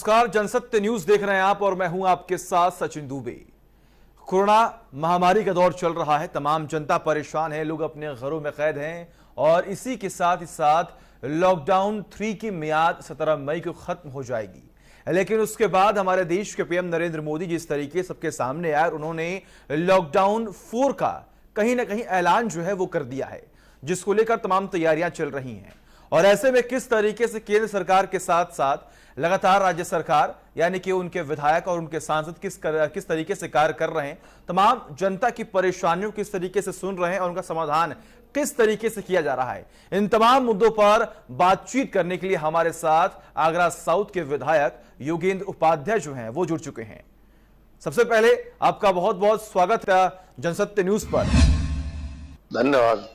नमस्कार, जनसत्य न्यूज देख रहे हैं आप और मैं हूं आपके साथ सचिन दुबे। कोरोना महामारी का दौर चल रहा है, तमाम जनता परेशान है, लोग अपने घरों में कैद हैं और इसी के साथ ही साथ लॉकडाउन 3 की मियाद 17 मई को खत्म हो जाएगी। लेकिन उसके बाद हमारे देश के पीएम नरेंद्र मोदी जिस तरीके सबके सामने आए, उन्होंने लॉकडाउन 4 का कहीं ना कहीं ऐलान जो है वो कर दिया है, जिसको लेकर तमाम तैयारियां चल रही हैं। और ऐसे में किस तरीके से केंद्र सरकार के साथ साथ लगातार राज्य सरकार यानी कि उनके विधायक और उनके सांसद किस तरीके से कार्य कर रहे हैं, तमाम जनता की परेशानियों किस तरीके से सुन रहे हैं और उनका समाधान किस तरीके से किया जा रहा है, इन तमाम मुद्दों पर बातचीत करने के लिए हमारे साथ आगरा साउथ के विधायक योगेंद्र उपाध्याय जो हैं वो जुड़ चुके हैं। सबसे पहले आपका बहुत बहुत स्वागत है जनसत्य न्यूज पर। धन्यवाद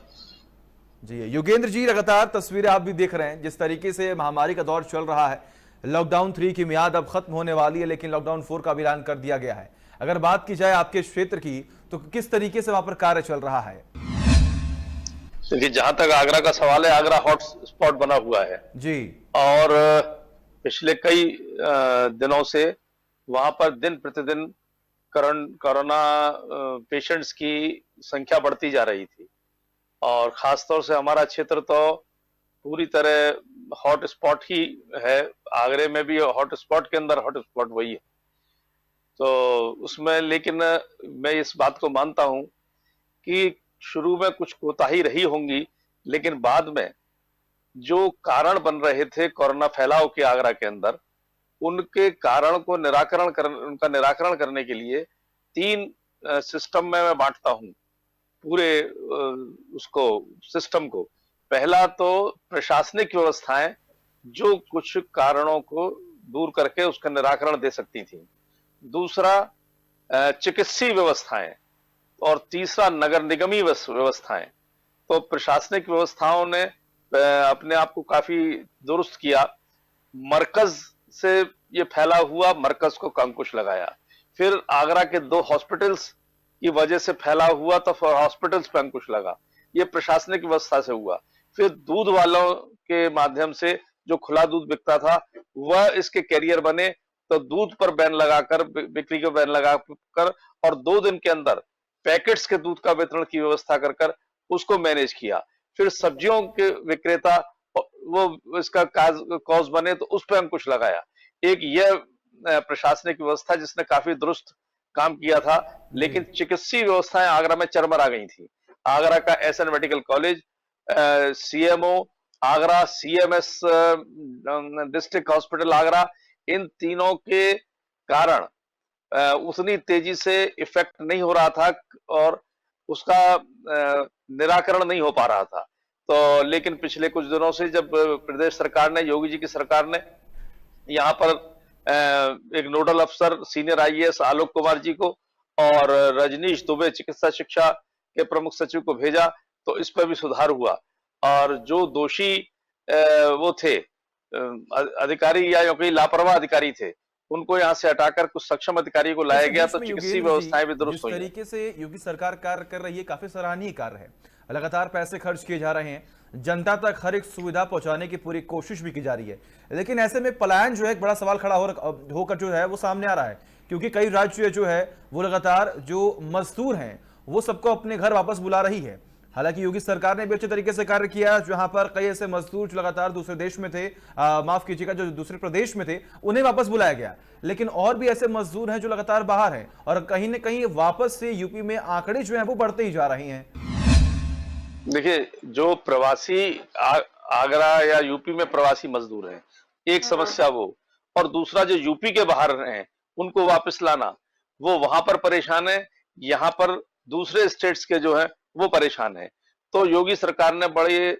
जी योगेंद्र जी, लगातार तस्वीरें आप भी देख रहे हैं, जिस तरीके से महामारी का दौर चल रहा है। लॉकडाउन 3 की मियाद अब खत्म होने वाली है, लेकिन लॉकडाउन 4 का भी ऐलान कर दिया गया है। अगर बात की जाए आपके क्षेत्र की, तो किस तरीके से वहां पर कार्य चल रहा है? देखिए, जहां तक आगरा का सवाल है, आगरा हॉट स्पॉट बना हुआ है जी, और पिछले कई दिनों से वहां पर दिन प्रतिदिन कोरोना पेशेंट्स की संख्या बढ़ती जा रही थी और खासतौर से हमारा क्षेत्र तो पूरी तरह हॉट स्पॉट ही है। आगरे में भी हॉट स्पॉट के अंदर हॉट स्पॉट वही है। तो उसमें लेकिन मैं इस बात को मानता हूं कि शुरू में कुछ कोताही रही होंगी, लेकिन बाद में जो कारण बन रहे थे कोरोना फैलाव के आगरा के अंदर, उनके कारण को उनका निराकरण करने के लिए 3 सिस्टम में मैं बांटता हूं पूरे उसको सिस्टम को। पहला तो प्रशासनिक व्यवस्थाएं जो कुछ कारणों को दूर करके उसका निराकरण दे सकती थी। दूसरा चिकित्सीय व्यवस्थाएं और तीसरा नगर निगमी व्यवस्थाएं। तो प्रशासनिक व्यवस्थाओं ने अपने आप को काफी दुरुस्त किया। मरकज से ये फैला हुआ, मरकज को अंकुश लगाया। फिर आगरा के 2 हॉस्पिटल्स की वजह से फैला हुआ तो हॉस्पिटल्स पे अंकुश लगा। ये प्रशासनिक व्यवस्था से हुआ। फिर दूध वालों के माध्यम से जो खुला दूध बिकता था वह इसके कैरियर बने, तो दूध पर बैन लगाकर, बिक्री का बैन लगाकर और 2 दिन के अंदर पैकेट्स के दूध का वितरण की व्यवस्था कर उसको मैनेज किया। फिर सब्जियों के विक्रेता वो इसका कॉज बने तो उस पर अंकुश लगाया। एक यह प्रशासनिक व्यवस्था जिसने काफी दुरुस्त काम किया था। लेकिन चिकित्सीय व्यवस्थाएं आगरा में चरमरा गई थी। आगरा का SN medical college, CMO Agra, CMS district hospital Agra, इन तीनों के कारण उतनी तेजी से इफेक्ट नहीं हो रहा था और उसका निराकरण नहीं हो पा रहा था। तो लेकिन पिछले कुछ दिनों से जब प्रदेश सरकार ने, योगी जी की सरकार ने यहाँ पर एक नोडल अफसर सीनियर आईएएस आलोक कुमार जी को और रजनीश दुबे चिकित्सा शिक्षा के प्रमुख सचिव को भेजा, तो इस पर भी सुधार हुआ। और जो दोषी वो थे अधिकारी या कोई लापरवाह अधिकारी थे, उनको यहाँ से हटाकर कुछ सक्षम अधिकारी को लाया गया, तो चिकित्सीय व्यवस्थाएं भी दुरुस्त हुई। जिस तरीके से योगी सरकार कार्य कर रही है, काफी सराहनीय कार्य है। लगातार पैसे खर्च किए जा रहे हैं, जनता तक हर एक सुविधा पहुंचाने की पूरी कोशिश भी की जा रही है। लेकिन ऐसे में पलायन जो है एक बड़ा सवाल खड़ा होकर जो है वो सामने आ रहा है, क्योंकि कई राज्य जो है वो लगातार जो मजदूर हैं वो सबको अपने घर वापस बुला रही है। हालांकि योगी सरकार ने भी अच्छे तरीके से कार्य किया, जहां पर कई ऐसे मजदूर जो लगातार दूसरे देश में थे, माफ कीजिएगा, जो दूसरे प्रदेश में थे, उन्हें वापस बुलाया गया। लेकिन और भी ऐसे मजदूर हैं जो लगातार बाहर हैं और कहीं ना कहीं वापस से यूपी में आंकड़े जो हैं वो बढ़ते ही जा रहे हैं। देखिए, जो प्रवासी आगरा या यूपी में प्रवासी मजदूर हैं, एक समस्या वो, और दूसरा जो यूपी के बाहर हैं उनको वापस लाना, वो वहां पर परेशान है, यहाँ पर दूसरे स्टेट्स के जो हैं वो परेशान है। तो योगी सरकार ने बड़े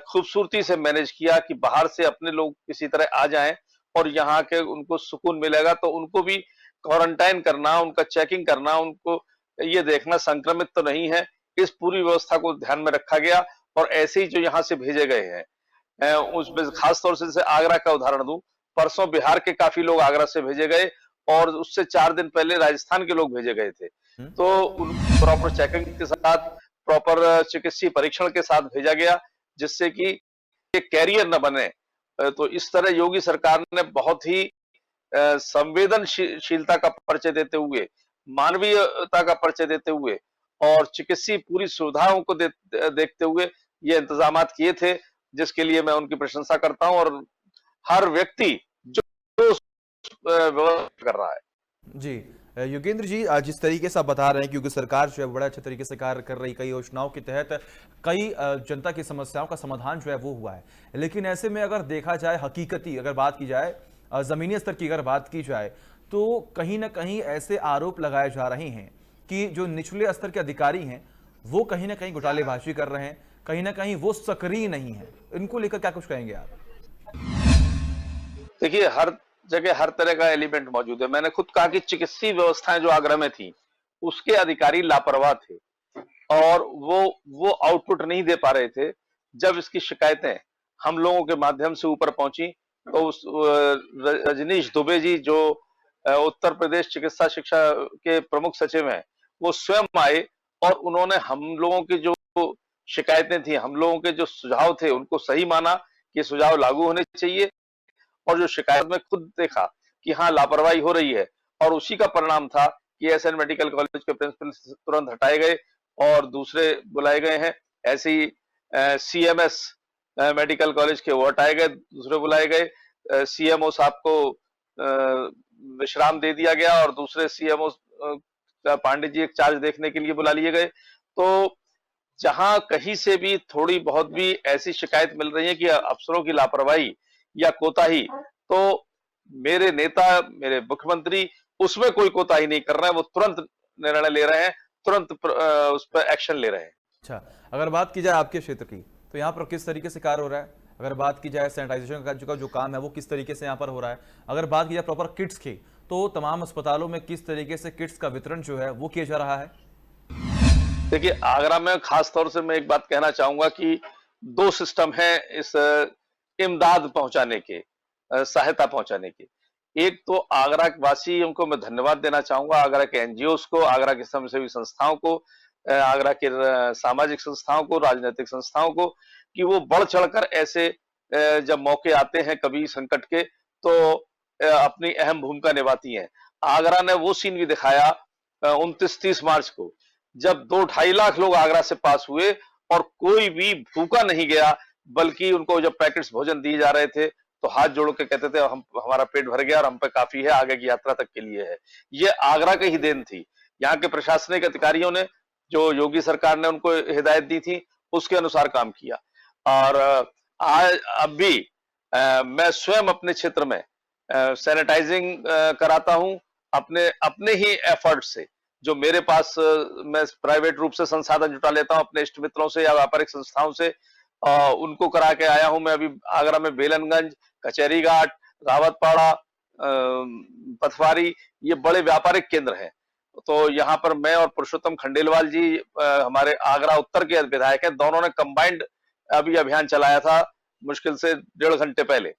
खूबसूरती से मैनेज किया कि बाहर से अपने लोग किसी तरह आ जाएं और यहाँ के उनको सुकून मिलेगा। तो उनको भी क्वारंटाइन करना, उनका चेकिंग करना, उनको ये देखना संक्रमित तो नहीं है, इस पूरी व्यवस्था को ध्यान में रखा गया। और ऐसे ही जो यहाँ से भेजे गए हैं, उसमें खासतौर से आगरा का उदाहरण दूं, परसों बिहार के काफी लोग आगरा से भेजे गए और उससे 4 दिन पहले राजस्थान के लोग भेजे गए थे। तो उन प्रॉपर चेकिंग के साथ, प्रॉपर चिकित्सीय परीक्षण के साथ भेजा गया, जिससे कि कैरियर न बने। तो इस तरह योगी सरकार ने बहुत ही संवेदनशीलता का परिचय देते हुए, मानवीयता का परिचय देते हुए और चिकित्सीय पूरी सुविधाओं को देखते हुए ये इंतजामात किए थे, जिसके लिए मैं उनकी प्रशंसा करता हूं। और हर व्यक्ति जो व्यवस्था कर रहा है। जी योगेंद्र जी, जिस तरीके से आप बता रहे हैं, क्योंकि सरकार जो है बड़ा अच्छे तरीके से कार्य कर रही, कई योजनाओं के तहत कई जनता की समस्याओं का समाधान जो है वो हुआ है। लेकिन ऐसे में अगर देखा जाए, हकीकती अगर बात की जाए, जमीनी स्तर की अगर बात की जाए, तो कहीं ना कहीं ऐसे आरोप लगाए जा रहे हैं कि जो निचले स्तर के अधिकारी हैं वो कहीं ना कहीं घोटालेबाजी कर रहे हैं, कहीं ना कहीं वो सक्रिय नहीं है। इनको लेकर क्या कुछ कहेंगे आप? देखिए, हर जगह हर तरह का एलिमेंट मौजूद है। मैंने खुद कहा कि चिकित्सीय व्यवस्थाएं जो आगरा में थी, उसके अधिकारी लापरवाह थे और वो आउटपुट नहीं दे पा रहे थे। जब इसकी शिकायतें हम लोगों के माध्यम से ऊपर पहुंची, तो उस रजनीश दुबे जी, जो उत्तर प्रदेश चिकित्सा शिक्षा के प्रमुख सचिव हैं, वो स्वयं आए और उन्होंने हम लोगों की जो शिकायतें थी, हम लोगों के जो सुझाव थे, उनको सही माना कि सुझाव लागू होने चाहिए। और जो शिकायत में खुद देखा कि हाँ, लापरवाही हो रही है, और उसी का परिणाम था कि एसएन मेडिकल कॉलेज के प्रिंसिपल तुरंत हटाए गए और दूसरे बुलाए गए हैं। ऐसे ही सीएमएस मेडिकल कॉलेज के वो हटाए गए, दूसरे बुलाए गए। सीएमओ साहब को विश्राम दे दिया गया और दूसरे सीएमओ पांडे जी एक चार्ज देखने के लिए बुला लिए गए। तो जहां कहीं से भी थोड़ी बहुत भी ऐसी शिकायत मिल रही है कि अफसरों की लापरवाही या कोताही, तो मेरे नेता, मेरे मुख्यमंत्री उसमें कोई कोताही नहीं कर रहे हैं। वो तुरंत निर्णय ले रहे हैं, तुरंत उस पर एक्शन ले रहे हैं। अच्छा, अगर बात की जाए आपके क्षेत्र की, तो यहाँ पर किस तरीके से कार्य हो रहा है? अगर बात की जाए सैनिटाइजेशन का जो काम है वो किस तरीके से यहाँ पर हो रहा है? अगर बात की जाए प्रॉपर किट्स की, तो तमाम अस्पतालों में किस तरीके से किट्स का वितरण जो है वो किया जा रहा है? देखिए, आगरा में खास तौर से मैं एक बात कहना चाहूंगा कि दो सिस्टम है इस इमदाद पहुंचाने के, सहायता पहुंचाने के। एक तो आगरा वासियों को मैं धन्यवाद देना चाहूंगा, आगरा के एनजीओस को, आगरा के समाजसेवी संस्थाओं को, आगरा के सामाजिक संस्थाओं को, राजनीतिक संस्थाओं को, कि वो बढ़ चढ़कर ऐसे जब मौके आते हैं कभी संकट के, तो अपनी अहम भूमिका निभाती हैं। आगरा ने वो सीन भी दिखाया 29-30 मार्च को, जब 2-2.5 लाख लोग आगरा से पास हुए और कोई भी भूखा नहीं गया, बल्कि उनको जब पैकेट्स भोजन दिए जा रहे थे, तो हाथ जोड़ के कहते थे हम, हमारा पेट भर गया और हम पे काफी है, आगे की यात्रा तक के लिए है। ये आगरा की ही देन थी। यहाँ के प्रशासनिक अधिकारियों ने, जो योगी सरकार ने उनको हिदायत दी थी, उसके अनुसार काम किया। और आज अब भी मैं स्वयं अपने क्षेत्र में सैनिटाइजिंग कराता हूं, अपने अपने ही एफर्ट से। जो मेरे पास मैं प्राइवेट रूप से संसाधन जुटा लेता हूं अपने इष्ट मित्रों से या व्यापारिक संस्थाओं से, उनको करा के आया हूं। मैं अभी आगरा में बेलनगंज, कचहरी घाट, रावतपाड़ा, पथवारी, ये बड़े व्यापारिक केंद्र हैं। तो यहाँ पर मैं और पुरुषोत्तम खंडेलवाल जी, हमारे आगरा उत्तर के विधायक हैं, दोनों ने कंबाइंड अभी अभियान चलाया था, मुश्किल से 1.5 घंटे पहले।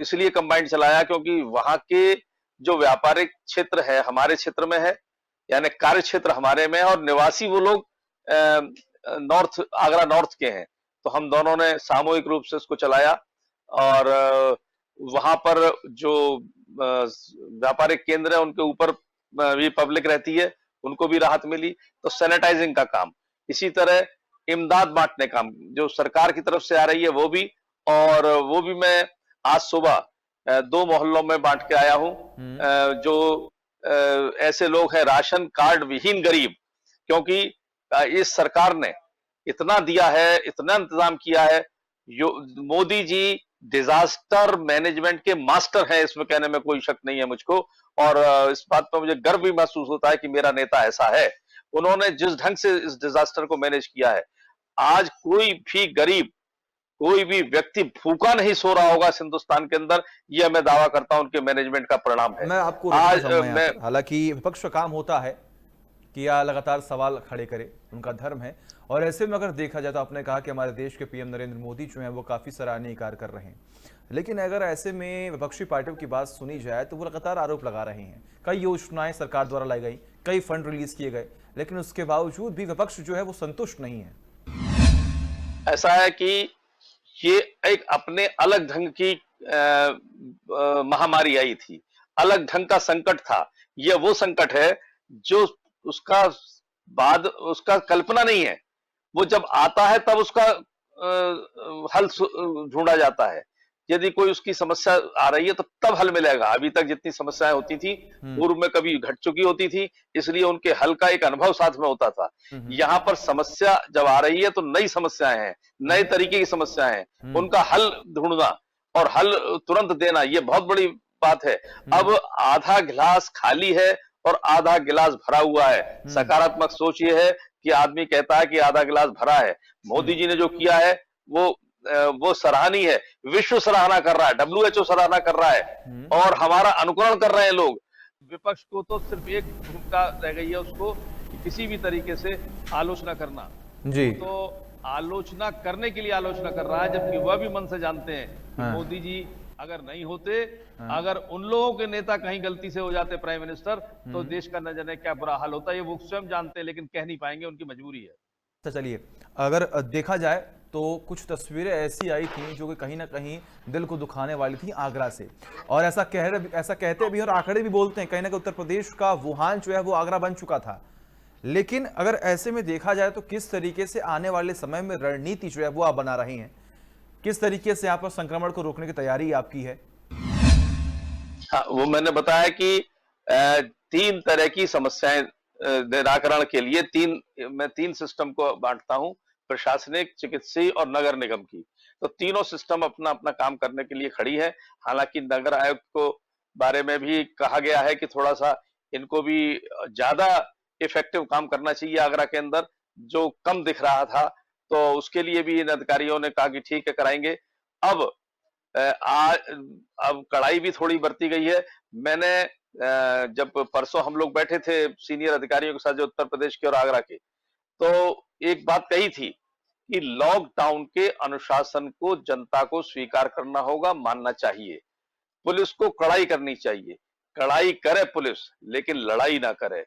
इसलिए कंबाइंड चलाया क्योंकि वहां के जो व्यापारिक क्षेत्र है हमारे क्षेत्र में है, यानी कार्य क्षेत्र हमारे में है, और निवासी वो लोग नॉर्थ, आगरा नॉर्थ के हैं। तो हम दोनों ने सामूहिक रूप से उसको चलाया और वहां पर जो व्यापारिक केंद्र है उनके ऊपर भी पब्लिक रहती है, उनको भी राहत मिली। तो सैनिटाइजिंग का काम, इसी तरह इमदाद बांटने का काम जो सरकार की तरफ से आ रही है वो भी, और वो भी मैं आज सुबह 2 मोहल्लों में बांट के आया हूं। जो ऐसे लोग हैं राशन कार्ड विहीन गरीब, क्योंकि इस सरकार ने इतना दिया है, इतना इंतजाम किया है। मोदी जी डिजास्टर मैनेजमेंट के मास्टर हैं, इसमें कहने में कोई शक नहीं है मुझको। और इस बात पर मुझे गर्व भी महसूस होता है कि मेरा नेता ऐसा है। उन्होंने जिस ढंग से इस डिजास्टर को मैनेज किया है, आज कोई भी गरीब, कोई भी व्यक्ति भूखा नहीं सो रहा होगा इस हिंदुस्तान के अंदर। यह मैं दावा करता हूं उनके मैनेजमेंट का परिणाम है। मैं आपको आज मैं, हालांकि विपक्ष का काम होता है कि यह लगातार सवाल खड़े करे, उनका धर्म है। और ऐसे में अगर देखा जाए तो आपने कहा कि हमारे देश के पीएम नरेंद्र मोदी जो हैं वो काफ़ी सराहनीय कार्य कर रहे हैं, लेकिन अगर ऐसे में विपक्षी पार्टियों की बात सुनी जाए तो वो लगातार आरोप लगा रहे हैं। कई योजनाएं सरकार द्वारा लाई गई, कई फंड रिलीज किए गए, लेकिन उसके बावजूद भी विपक्ष जो है वो संतुष्ट नहीं है। ऐसा है कि ये एक अपने अलग ढंग की महामारी आई थी। अलग ढंग का संकट था। यह वो संकट है जो उसका बाद उसका कल्पना नहीं है। वो जब आता है तब उसका हल ढूंढा जाता है। यदि कोई उसकी समस्या आ रही है तो तब हल मिलेगा। अभी तक जितनी समस्याएं होती थी हम्म। पूर्व में कभी घट चुकी होती थी, इसलिए उनके हल का एक अनुभव साथ में होता था। हम्म। यहाँ पर समस्या जब आ रही है तो नई समस्याएं हैं, नए तरीके की समस्याएं हैं, हम्म। उनका हल ढूंढना और हल तुरंत देना, ये बहुत बड़ी बात है। अब आधा गिलास खाली है और आधा गिलास भरा हुआ है। सकारात्मक सोच ये है कि आदमी कहता है कि आधा गिलास भरा है। मोदी जी ने जो किया है वो सराहनीय है। विश्व सराहना कर रहा है, WHO सराहना कर रहा है और हमारा अनुकरण कर रहे हैं लोग। विपक्ष को तो सिर्फ एक भूमिका रह गई है उसको कि किसी भी तरीके से आलोचना करना। जी। तो आलोचना करने के लिए आलोचना कर रहा है, जबकि वह भी मन से जानते हैं कि हाँ। मोदी जी अगर नहीं होते, अगर उन लोगों के नेता कहीं गलती से हो जाते प्राइम मिनिस्टर, तो देश का न जाने क्या बुरा हाल होता। ये वो स्वयं जानते हैं, लेकिन कह नहीं पाएंगे, उनकी मजबूरी है। तो चलिए, अगर देखा जाए तो कुछ तस्वीरें ऐसी आई थी जो कि कहीं ना कहीं दिल को दुखाने वाली थी आगरा से, और ऐसा कहते भी और आंकड़े भी बोलते हैं कहीं ना कहीं उत्तर प्रदेश का वुहान जो है वो आगरा बन चुका था। लेकिन अगर ऐसे में देखा जाए तो किस तरीके से आने वाले समय में रणनीति जो है वो आप बना रहे हैं, किस तरीके से यहाँ पर संक्रमण को रोकने की तैयारी आपकी है? हाँ, वो मैंने बताया कि तीन तरह की समस्याएं निराकरण के लिए मैं तीन सिस्टम को बांटता हूं, प्रशासनिक, चिकित्सीय और नगर निगम की। तो तीनों सिस्टम अपना अपना काम करने के लिए खड़ी है। हालांकि नगर आयुक्त को बारे में भी कहा गया है कि थोड़ा सा इनको भी ज्यादा इफेक्टिव काम करना चाहिए आगरा के अंदर, जो कम दिख रहा था। तो उसके लिए भी इन अधिकारियों ने कहा कि ठीक है, कराएंगे। अब अब कड़ाई भी थोड़ी बरती गई है। मैंने जब परसों हम लोग बैठे थे सीनियर अधिकारियों के साथ, जो उत्तर प्रदेश के और आगरा के, तो एक बात कही थी कि लॉकडाउन के अनुशासन को जनता को स्वीकार करना होगा, मानना चाहिए। पुलिस को कड़ाई करनी चाहिए, कड़ाई करे पुलिस, लेकिन लड़ाई ना करे,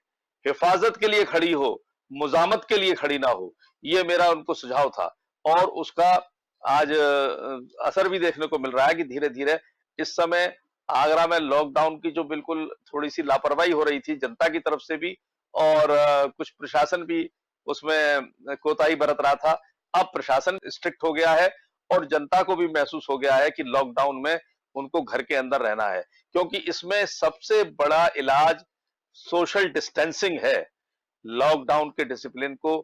हिफाजत के लिए खड़ी हो, मुजामत के लिए खड़ी ना हो। ये मेरा उनको सुझाव था और उसका आज असर भी देखने को मिल रहा है कि धीरे धीरे इस समय आगरा में लॉकडाउन की जो बिल्कुल थोड़ी सी लापरवाही हो रही थी जनता की तरफ से भी, और कुछ प्रशासन भी उसमें कोताही बरत रहा था, अब प्रशासन स्ट्रिक्ट हो गया है और जनता को भी महसूस हो गया है कि लॉकडाउन में उनको घर के अंदर रहना है, क्योंकि इसमें सबसे बड़ा इलाज सोशल डिस्टेंसिंग है। लॉकडाउन के डिसिप्लिन को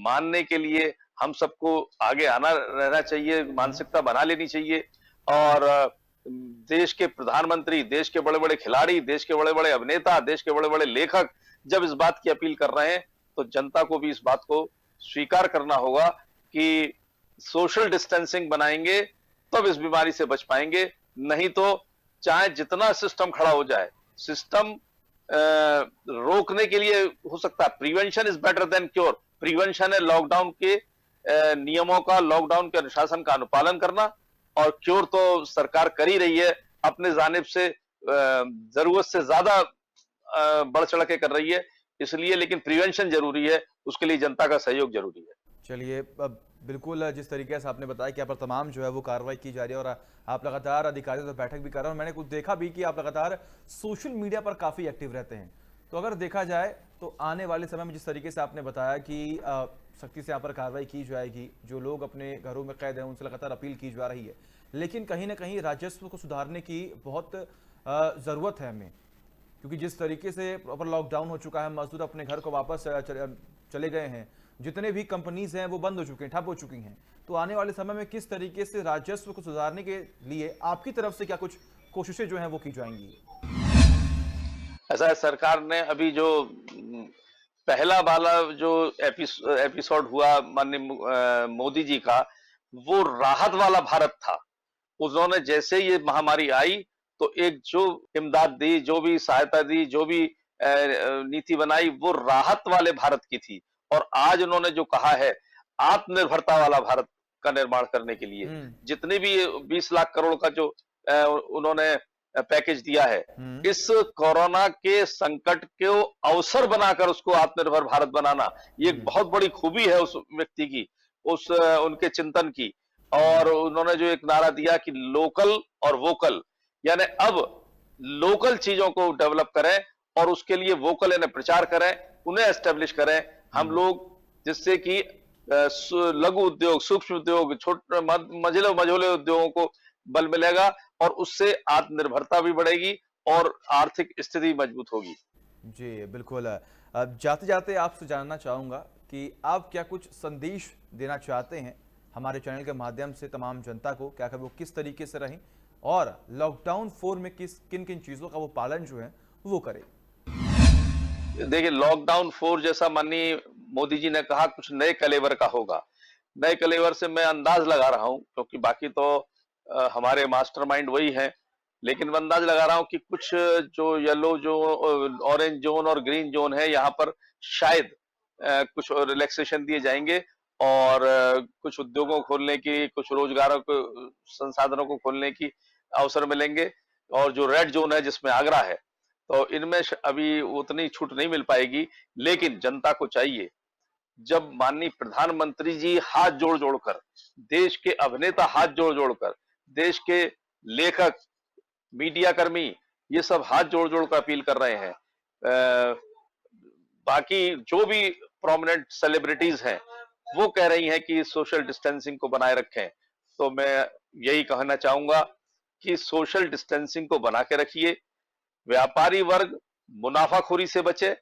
मानने के लिए हम सबको आगे आना रहना चाहिए, मानसिकता बना लेनी चाहिए। और देश के प्रधानमंत्री, देश के बड़े बड़े खिलाड़ी, देश के बड़े बड़े अभिनेता, देश के बड़े बड़े लेखक जब इस बात की अपील कर रहे हैं, तो जनता को भी इस बात को स्वीकार करना होगा कि सोशल डिस्टेंसिंग बनाएंगे तब इस बीमारी से बच पाएंगे। नहीं तो चाहे जितना सिस्टम खड़ा हो जाए, सिस्टम रोकने के लिए हो सकता है, prevention is better than cure. Prevention है लॉकडाउन के नियमों का, लॉकडाउन के अनुशासन का अनुपालन करना, और क्योर तो सरकार कर ही रही है अपने जानिब से, जरूरत से ज्यादा बढ़ चढ़ के कर रही है इसलिए। लेकिन प्रिवेंशन जरूरी है, उसके लिए जनता का सहयोग जरूरी है। चलिए, अब बिल्कुल जिस तरीके से आपने बताया कि यहाँ पर तमाम जो है वो कार्रवाई की जा रही है और आप लगातार अधिकारियों से बैठक भी कर रहे हैं, और मैंने कुछ देखा भी कि आप लगातार सोशल मीडिया पर काफ़ी एक्टिव रहते हैं। तो अगर देखा जाए तो आने वाले समय में जिस तरीके से आपने बताया कि सख्ती से यहाँ पर कार्रवाई की जाएगी, जो लोग अपने घरों में कैद हैं उनसे लगातार अपील की जा रही है, लेकिन कहीं ना कहीं राजस्व को सुधारने की बहुत ज़रूरत है हमें, क्योंकि जिस तरीके से प्रॉपर लॉकडाउन हो चुका है, मजदूर अपने घर को वापस चले गए हैं, जितने भी कंपनीज हैं वो बंद हो चुके हैं, ठप हो चुकी हैं। तो आने वाले समय में किस तरीके से राजस्व को सुधारने के लिए आपकी तरफ से क्या कुछ कोशिशें जो हैं वो की जाएंगी? ऐसा है, सरकार ने अभी जो पहला वाला जो एपिसोड हुआ माननीय मोदी जी का, वो राहत वाला भारत था। उन्होंने जैसे ये महामारी आई तो एक जो इमदाद दी, जो भी सहायता दी, जो भी नीति बनाई, वो राहत वाले भारत की थी। और आज उन्होंने जो कहा है आत्मनिर्भरता वाला भारत का निर्माण करने के लिए, जितने भी 20 लाख करोड़ का जो उन्होंने पैकेज दिया है, इस कोरोना के संकट को अवसर बनाकर उसको आत्मनिर्भर भारत बनाना, ये एक बहुत बड़ी खूबी है उस व्यक्ति की, उस उनके चिंतन की। और उन्होंने जो एक नारा दिया कि लोकल और वोकल, यानी अब लोकल चीजों को डेवलप करें और उसके लिए वोकल यानी प्रचार करें, उन्हें एस्टेब्लिश करें हम लोग, जिससे कि लघु उद्योग, सूक्ष्म उद्योग, छोटे मझले मझोले उद्योगों को बल मिलेगा और उससे आत्मनिर्भरता भी बढ़ेगी और आर्थिक स्थिति मजबूत होगी। जी, बिल्कुल। अब जाते-जाते आपसे जानना चाहूँगा कि आप क्या कुछ संदेश देना चाहते हैं हमारे चैनल के माध्यम से तमाम जनता को, क्या वो किस तरीके से रहें और लॉकडाउन 4 में किन-किन चीज़ों का वो पालन जो है वो करें? देखिए, लॉकडाउन 4 जैसा माननीय मोदी जी ने कहा कुछ नए कलेवर का होगा। नए कलेवर से मैं अंदाज लगा रहा हूं, क्योंकि बाकी तो हमारे मास्टरमाइंड वही हैं, लेकिन मैं अंदाज लगा रहा हूं कि कुछ जो येलो जो ऑरेंज जोन और ग्रीन जोन है, यहाँ पर शायद कुछ रिलैक्सेशन दिए जाएंगे और कुछ उद्योगों को खोलने की, कुछ रोजगारों को, संसाधनों को खोलने की अवसर मिलेंगे। और जो रेड जोन है जिसमें आगरा है, तो इनमें अभी उतनी छूट नहीं मिल पाएगी, लेकिन जनता को चाहिए, जब माननीय प्रधानमंत्री जी हाथ जोड़ जोड़कर, देश के अभिनेता हाथ जोड़ जोड़कर, देश के लेखक, मीडिया कर्मी, ये सब हाथ जोड़ जोड़ कर अपील कर रहे हैं, बाकी जो भी प्रोमिनेंट सेलिब्रिटीज हैं वो कह रही हैं कि सोशल डिस्टेंसिंग को बनाए रखें, तो मैं यही कहना चाहूंगा कि सोशल डिस्टेंसिंग को बना के रखिए, व्यापारी वर्ग मुनाफाखोरी से बचे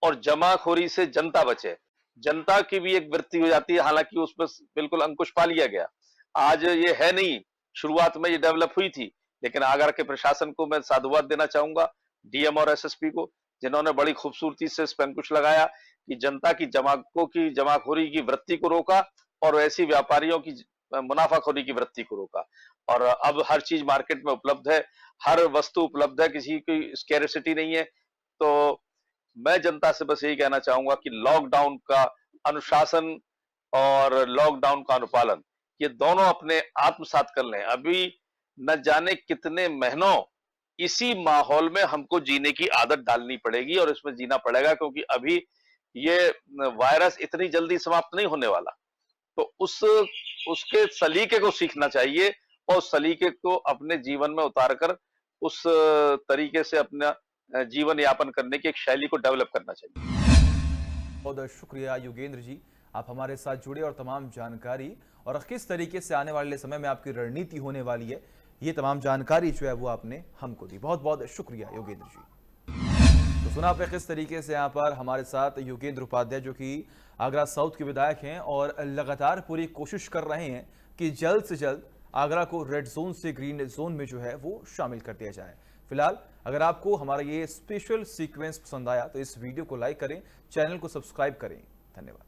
और जमाखोरी से जनता बचे। जनता की भी एक वृत्ति हो जाती है, हालांकि उस पर बिल्कुल अंकुश पा लिया गया, आज ये है नहीं, शुरुआत में ये डेवलप हुई थी, लेकिन आगरा के प्रशासन को मैं साधुवाद देना चाहूंगा, डीएम और एसएसपी को, जिन्होंने बड़ी खूबसूरती से इस पर अंकुश लगाया कि जनता की जमाखोरी की वृत्ति को रोका और ऐसी व्यापारियों की मुनाफाखोरी की वृत्ति को रोका। और अब हर चीज मार्केट में उपलब्ध है, हर वस्तु उपलब्ध है, किसी की स्कैरसिटी नहीं है। तो मैं जनता से बस यही कहना चाहूंगा कि लॉकडाउन का अनुशासन और लॉकडाउन का अनुपालन, ये दोनों अपने आत्मसात कर लें। अभी न जाने कितने महीनों इसी माहौल में हमको जीने की आदत डालनी पड़ेगी और इसमें जीना पड़ेगा, क्योंकि अभी ये वायरस इतनी जल्दी समाप्त नहीं होने वाला। तो उसके सलीके को सीखना चाहिए और सलीके को अपने जीवन में उतारकर उस तरीके से अपना जीवन यापन करने की एक शैली को डेवलप करना चाहिए। बहुत शुक्रिया योगेंद्र जी, आप हमारे साथ जुड़े और तमाम जानकारी और किस तरीके से आने वाले समय में आपकी रणनीति होने वाली है, ये तमाम जानकारी जो है वो आपने हमको दी। बहुत बहुत शुक्रिया योगेंद्र जी। तो सुना आपने किस तरीके से यहाँ पर हमारे साथ योगेंद्र उपाध्याय, जो कि आगरा साउथ के विधायक हैं और लगातार पूरी कोशिश कर रहे हैं कि जल्द से जल्द आगरा को रेड जोन से ग्रीन जोन में जो है वो शामिल कर दिया जाए। फिलहाल अगर आपको हमारा ये स्पेशल सीक्वेंस पसंद आया तो इस वीडियो को लाइक करें, चैनल को सब्सक्राइब करें। धन्यवाद।